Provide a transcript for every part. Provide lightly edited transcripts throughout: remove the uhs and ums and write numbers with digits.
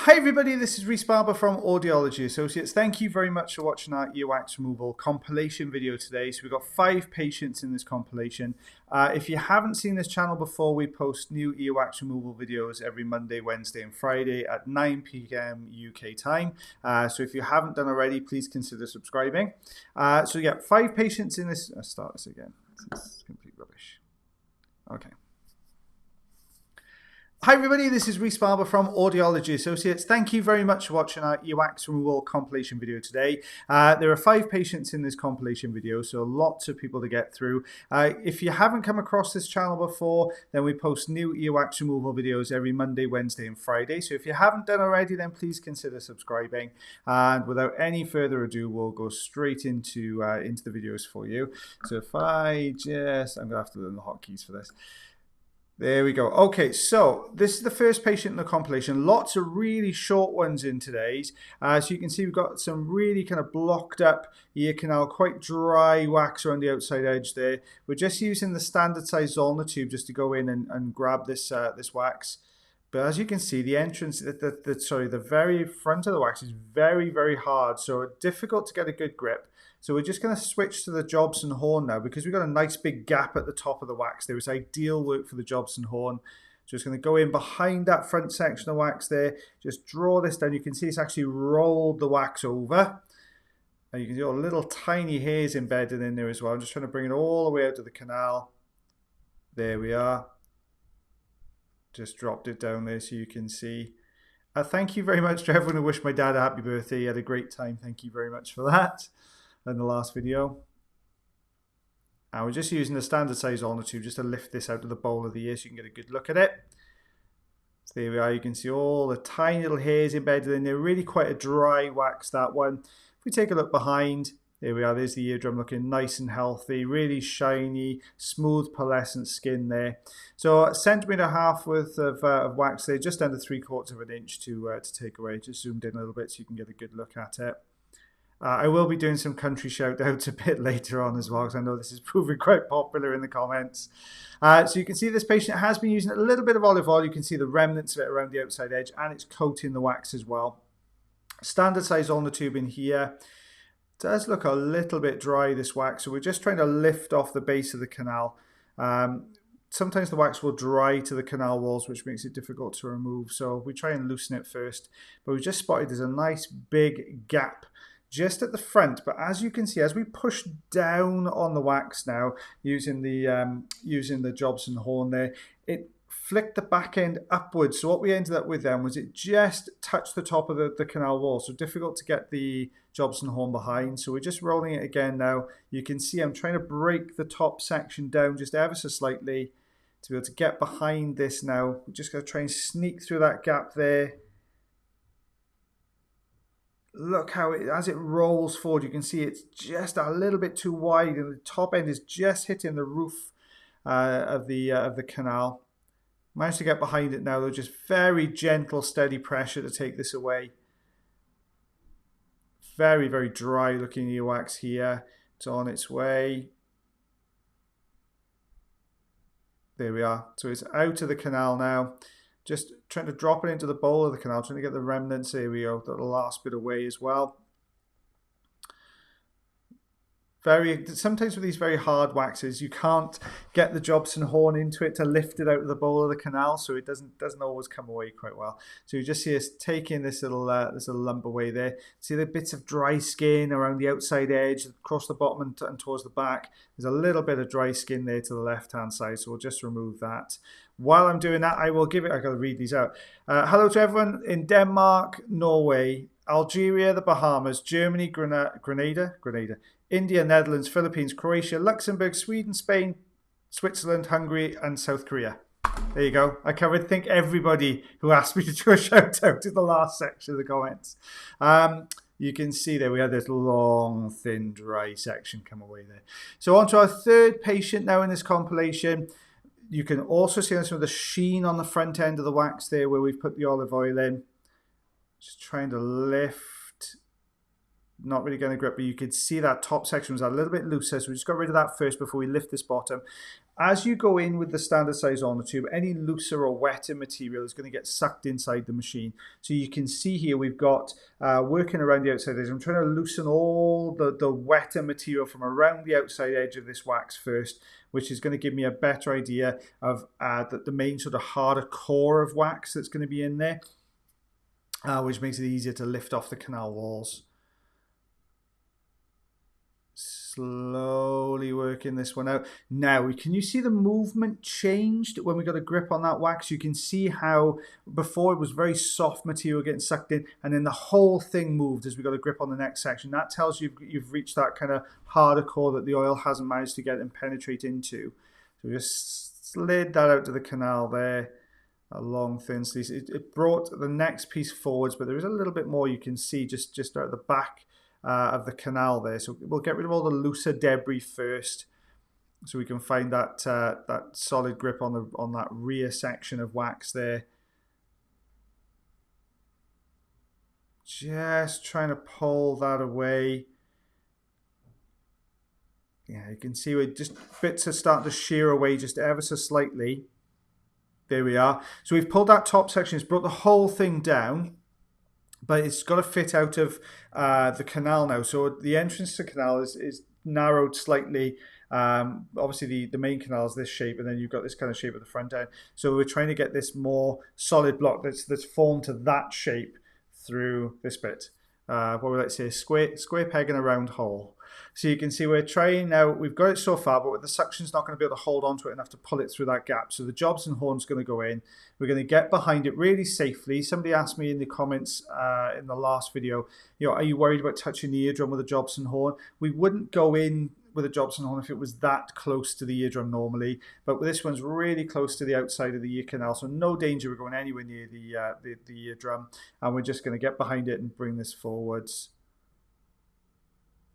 Hi everybody, this is Rhys Barber from Audiology Associates. Thank you very much for watching our earwax removal compilation video today. So we've got 5 patients in this compilation. If you haven't seen this channel before, we post new earwax removal videos every Monday, Wednesday and Friday at 9 p.m. UK time. So if you haven't done already, please consider subscribing. So yeah, 5 patients in this. Let's start this again. This is complete rubbish. Okay. Hi everybody, this is Rhys Barber from Audiology Associates. Thank you very much for watching our earwax removal compilation video today. There are 5 patients in this compilation video, so lots of people to get through. If you haven't come across this channel before, then we post new earwax removal videos every Monday, Wednesday and Friday. So if you haven't done already, then please consider subscribing. And without any further ado, we'll go straight into the videos for you. So if I'm going to have to learn the hotkeys for this. There we go. Okay, so this is the first patient in the compilation. Lots of really short ones in today's. So you can see we've got some really kind of blocked up ear canal, quite dry wax around the outside edge there. We're just using the standard size Zollner tube just to go in and grab this this wax. But as you can see, the entrance, the very front of the wax is very, very hard. So difficult to get a good grip. So we're just going to switch to the Jobson horn now because we've got a nice big gap at the top of the wax there. It's ideal work for the Jobson horn. Just going to go in behind that front section of wax there. Just draw this down. You can see it's actually rolled the wax over. And you can see all little tiny hairs embedded in there as well. I'm just trying to bring it all the way out to the canal. There we are. Just dropped it down there so you can see. Thank you very much to everyone who wished my dad a happy birthday. He had a great time. Thank you very much for that. In the last video. And we're just using the standard size Zollner tube just to lift this out of the bowl of the ear so you can get a good look at it. So there we are. You can see all the tiny little hairs embedded in there. Really quite a dry wax, that one. If we take a look behind, there we are. There's the eardrum looking nice and healthy. Really shiny, smooth, pearlescent skin there. So 1.5 centimeters worth of wax there, just under 3/4 of an inch to take away. Just zoomed in a little bit so you can get a good look at it. I will be doing some country shout outs a bit later on as well, because I know this is proving quite popular in the comments. So you can see this patient has been using a little bit of olive oil. You can see the remnants of it around the outside edge, and it's coating the wax as well. Standard size Zollner tube in here. Does look a little bit dry, this wax, so we're just trying to lift off the base of the canal. Sometimes the wax will dry to the canal walls, which makes it difficult to remove, so we try and loosen it first. But we just spotted there's a nice big gap just at the front, but as you can see, as we push down on the wax now, using the Jobson horn there, it flicked the back end upwards. So what we ended up with then was it just touched the top of the canal wall, so difficult to get the Jobson horn behind. So we're just rolling it again now. You can see I'm trying to break the top section down just ever so slightly to be able to get behind this now. We're just going to try and sneak through that gap there. Look how as it rolls forward, you can see it's just a little bit too wide, and the top end is just hitting the roof of the canal. Managed to get behind it now, though. Just very gentle, steady pressure to take this away. Very, very dry looking earwax here. It's on its way. There we are. So it's out of the canal now. Just trying to drop it into the bowl of the canal, trying to get the remnants. There we go, the last bit away as well. Sometimes with these very hard waxes, you can't get the Jobson horn into it to lift it out of the bowl of the canal, so it doesn't always come away quite well. So you just see us taking this little lump away there. See the bits of dry skin around the outside edge, across the bottom and towards the back. There's a little bit of dry skin there to the left-hand side, so we'll just remove that. While I'm doing that, I got to read these out. Hello to everyone in Denmark, Norway, Algeria, the Bahamas, Germany, Grenada, India, Netherlands, Philippines, Croatia, Luxembourg, Sweden, Spain, Switzerland, Hungary, and South Korea. There you go. I covered, I think, everybody who asked me to do a shout out in the last section of the comments. You can see there we had this long, thin, dry section come away there. So on to our third patient now in this compilation. You can also see some of the sheen on the front end of the wax there where we've put the olive oil in. Just trying to lift not really getting a grip, but you could see that top section was a little bit looser, so we just got rid of that first before we lift this bottom. As you go in with the standard size Ulnatube, any looser or wetter material is going to get sucked inside the machine. So you can see here we've got working around the outside edge. I'm trying to loosen all the wetter material from around the outside edge of this wax first, which is going to give me a better idea of the main sort of harder core of wax that's going to be in there, which makes it easier to lift off the canal walls. Slowly working this one out. Now, can you see the movement changed when we got a grip on that wax? You can see how before it was very soft material getting sucked in, and then the whole thing moved as we got a grip on the next section. That tells you you've reached that kind of harder core that the oil hasn't managed to get and penetrate into. So we just slid that out to the canal there. A long thin sleeve. It brought the next piece forwards, but there is a little bit more you can see just out of the back of the canal there. So we'll get rid of all the looser debris first, so we can find that that solid grip on that rear section of wax there. Just trying to pull that away. Yeah, you can see where just bits are starting to shear away just ever so slightly. There we are. So we've pulled that top section. It's brought the whole thing down, but it's got to fit out of the canal now. So the entrance to the canal is narrowed slightly. Obviously the main canal is this shape, and then you've got this kind of shape at the front end. So we're trying to get this more solid block that's formed to that shape through this bit. What we like to say is square peg in a round hole. So you can see we're trying now, we've got it so far, but the suction's not going to be able to hold onto it and have to pull it through that gap. So the Jobson horn's going to go in. We're going to get behind it really safely. Somebody asked me in the comments in the last video, are you worried about touching the eardrum with a Jobson horn? We wouldn't go in with a Jobson horn if it was that close to the eardrum normally, but this one's really close to the outside of the ear canal, so no danger we're going anywhere near the eardrum, and we're just going to get behind it and bring this forwards.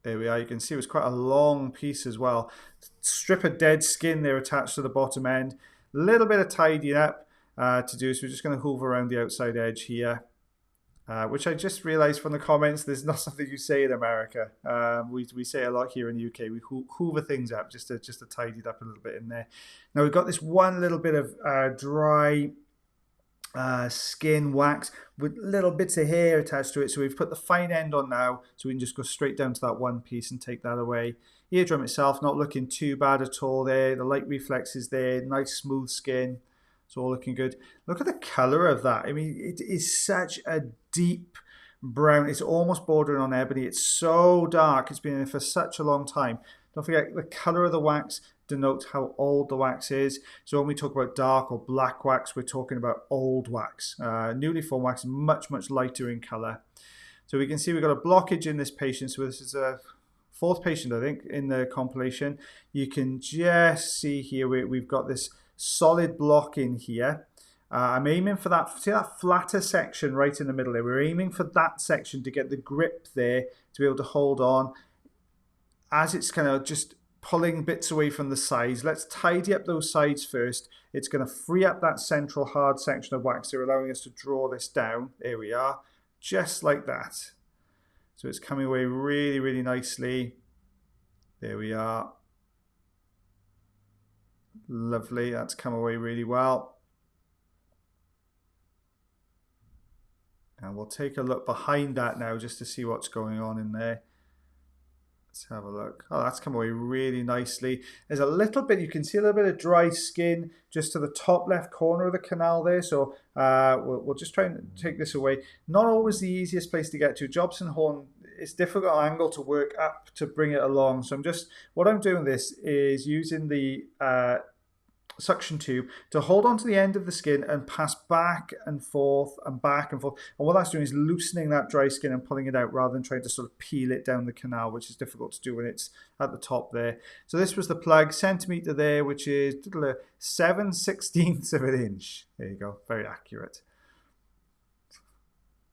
There we are. You can see it was quite a long piece as well. Strip of dead skin there attached to the bottom end. A little bit of tidying up to do, so we're just going to hoover around the outside edge here. Which I just realized from the comments, there's not something you say in America. We say a lot here in the UK. We hoover things up just to tidy it up a little bit in there. Now we've got this one little bit of dry skin wax with little bits of hair attached to it. So we've put the fine end on now, so we can just go straight down to that one piece and take that away. Eardrum itself not looking too bad at all there. The light reflex is there, nice smooth skin. It's all looking good. Look at the color of that. I mean, it is such a deep brown. It's almost bordering on ebony. It's so dark. It's been in there for such a long time. Don't forget, the color of the wax denotes how old the wax is. So when we talk about dark or black wax, we're talking about old wax. Newly formed wax is much, much lighter in color. So we can see we've got a blockage in this patient. So this is a fourth patient, I think, in the compilation. You can just see here we've got this solid block in here. I'm aiming for that, see that flatter section right in the middle there. We're aiming for that section to get the grip there to be able to hold on as it's kind of just pulling bits away from the sides. Let's tidy up those sides first. It's going to free up that central hard section of wax there, allowing us to draw this down. There we are, just like that. So it's coming away really, really nicely. There we are. Lovely, that's come away really well. And we'll take a look behind that now just to see what's going on in there. Let's have a look. Oh, that's come away really nicely. There's a little bit, you can see a little bit of dry skin just to the top left corner of the canal there. So we'll just try and take this away. Not always the easiest place to get to. Jobson horn, it's difficult angle to work up to bring it along. So what I'm doing this is using the suction tube to hold onto the end of the skin and pass back and forth and back and forth. And what that's doing is loosening that dry skin and pulling it out rather than trying to sort of peel it down the canal, which is difficult to do when it's at the top there. So this was the plug, centimeter there, which is 7/16 of an inch. There you go, very accurate.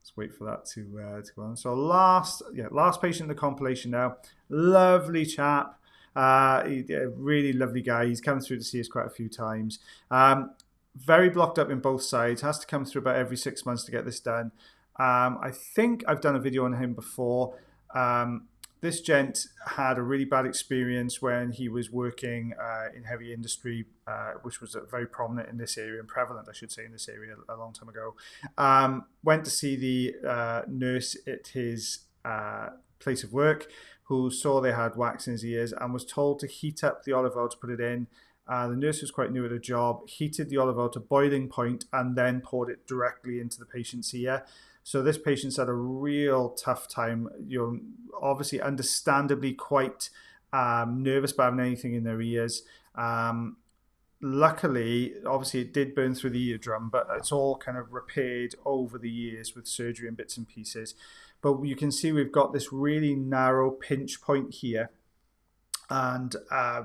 Let's wait for that to go on. So last patient in the compilation now. Lovely chap. A really lovely guy. He's come through to see us quite a few times. Very blocked up in both sides. Has to come through about every 6 months to get this done. I think I've done a video on him before. This gent had a really bad experience when he was working in heavy industry, which was very prominent in this area and prevalent, I should say, in this area a long time ago. Went to see the nurse at his place of work, who saw they had wax in his ears and was told to heat up the olive oil to put it in. The nurse was quite new at her job, heated the olive oil to boiling point and then poured it directly into the patient's ear. So this patient's had a real tough time, obviously understandably quite nervous about having anything in their ears. Luckily, obviously it did burn through the eardrum, but it's all kind of repaired over the years with surgery and bits and pieces. But you can see we've got this really narrow pinch point here. And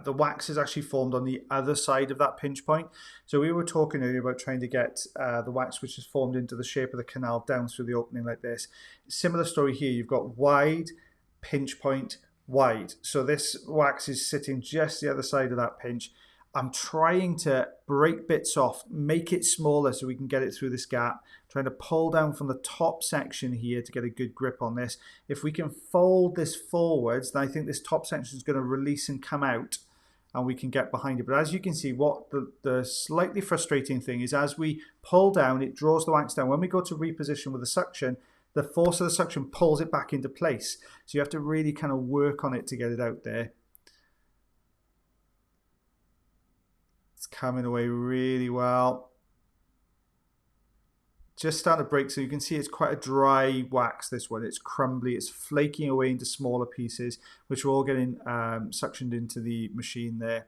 the wax is actually formed on the other side of that pinch point. So we were talking earlier about trying to get the wax which is formed into the shape of the canal down through the opening like this. Similar story here, you've got wide, pinch point, wide. So this wax is sitting just the other side of that pinch. I'm trying to break bits off, make it smaller so we can get it through this gap, trying to pull down from the top section here to get a good grip on this. If we can fold this forwards, then I think this top section is going to release and come out and we can get behind it. But as you can see, what the slightly frustrating thing is, as we pull down, it draws the wax down. When we go to reposition with the suction, the force of the suction pulls it back into place. So you have to really kind of work on it to get it out there. It's coming away really well. Just starting to break, so you can see it's quite a dry wax, this one. It's crumbly, it's flaking away into smaller pieces, which are all getting suctioned into the machine there.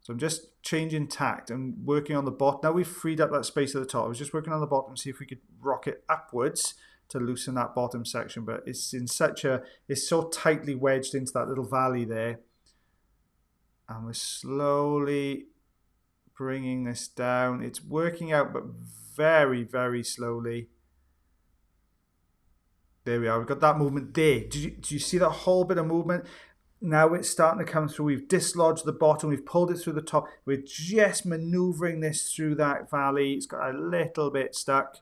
So I'm just changing tact and working on the bottom. Now we've freed up that space at the top. I was just working on the bottom to see if we could rock it upwards to loosen that bottom section, but it's in it's so tightly wedged into that little valley there. And we're slowly bringing this down. It's working out, but very, very slowly. There we are. We've got that movement there. Do you see that whole bit of movement? Now it's starting to come through. We've dislodged the bottom. We've pulled it through the top. We're just maneuvering this through that valley. It's got a little bit stuck.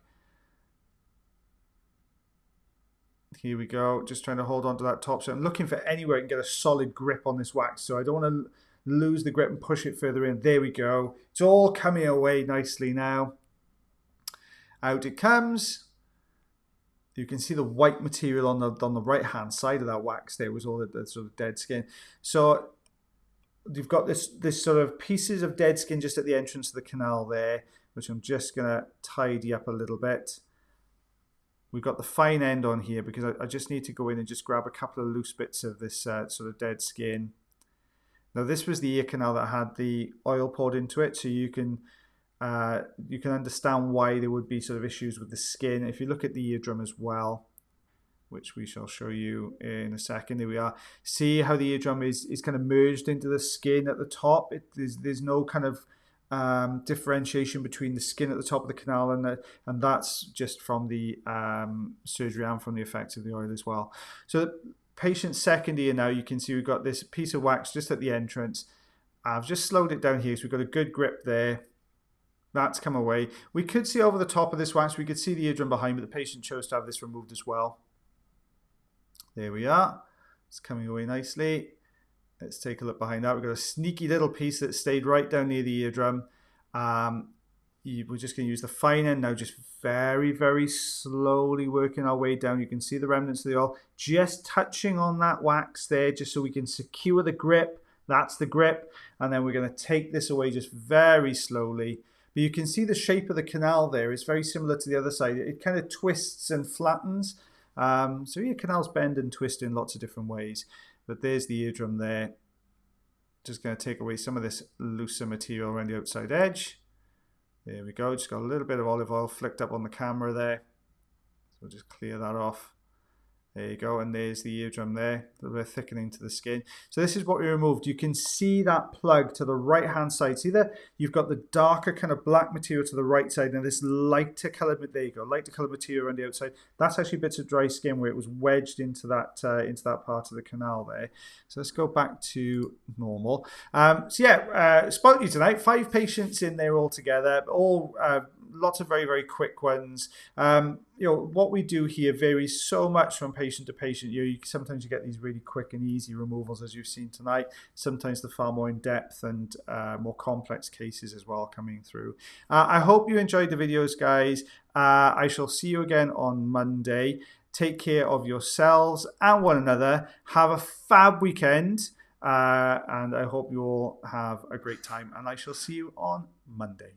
Here we go. Just trying to hold on to that top. So I'm looking for anywhere I can get a solid grip on this wax. So I don't want to lose the grip and push it further in. There we go. It's all coming away nicely now. Out it comes. You can see the white material on the right hand side of that wax there was all the sort of dead skin. So you've got this sort of pieces of dead skin just at the entrance of the canal there, which I'm just going to tidy up a little bit. We've got the fine end on here because I just need to go in and just grab a couple of loose bits of this sort of dead skin. Now this was the ear canal that had the oil poured into it, so you can understand why there would be sort of issues with the skin. If you look at the eardrum as well, which we shall show you in a second, there we are. See how the eardrum is kind of merged into the skin at the top. There's no kind of differentiation between the skin at the top of the canal and that's just from the surgery and from the effects of the oil as well. So patient's second ear now, you can see we've got this piece of wax just at the entrance. I've just slowed it down here, so we've got a good grip there. That's come away. We could see over the top of this wax, we could see the eardrum behind, but the patient chose to have this removed as well. There we are. It's coming away nicely. Let's take a look behind that. We've got a sneaky little piece that stayed right down near the eardrum. We're just going to use the fine end now, just very, very slowly working our way down. You can see the remnants of the oil just touching on that wax there, just so we can secure the grip. That's the grip. And then we're going to take this away just very slowly. But you can see the shape of the canal there is very similar to the other side. It kind of twists and flattens. So your canals bend and twist in lots of different ways. But there's the eardrum there. Just going to take away some of this looser material around the outside edge. There we go. Just got a little bit of olive oil flicked up on the camera there. So we'll just clear that off. There you go, and there's the eardrum there, a little bit of thickening to the skin. So this is what we removed. You can see that plug to the right-hand side. See there? You've got the darker kind of black material to the right side, and this lighter coloured, there you go, lighter coloured material around the outside. That's actually bits of dry skin where it was wedged into that part of the canal there. So let's go back to normal. So yeah, spoke to you tonight. 5 patients in there altogether, all lots of very, very quick ones. What we do here varies so much from patient to patient. Sometimes you get these really quick and easy removals, as you've seen tonight. Sometimes they're far more in depth and more complex cases as well coming through. I hope you enjoyed the videos, guys. I shall see you again on Monday. Take care of yourselves and one another. Have a fab weekend. And I hope you all have a great time. And I shall see you on Monday.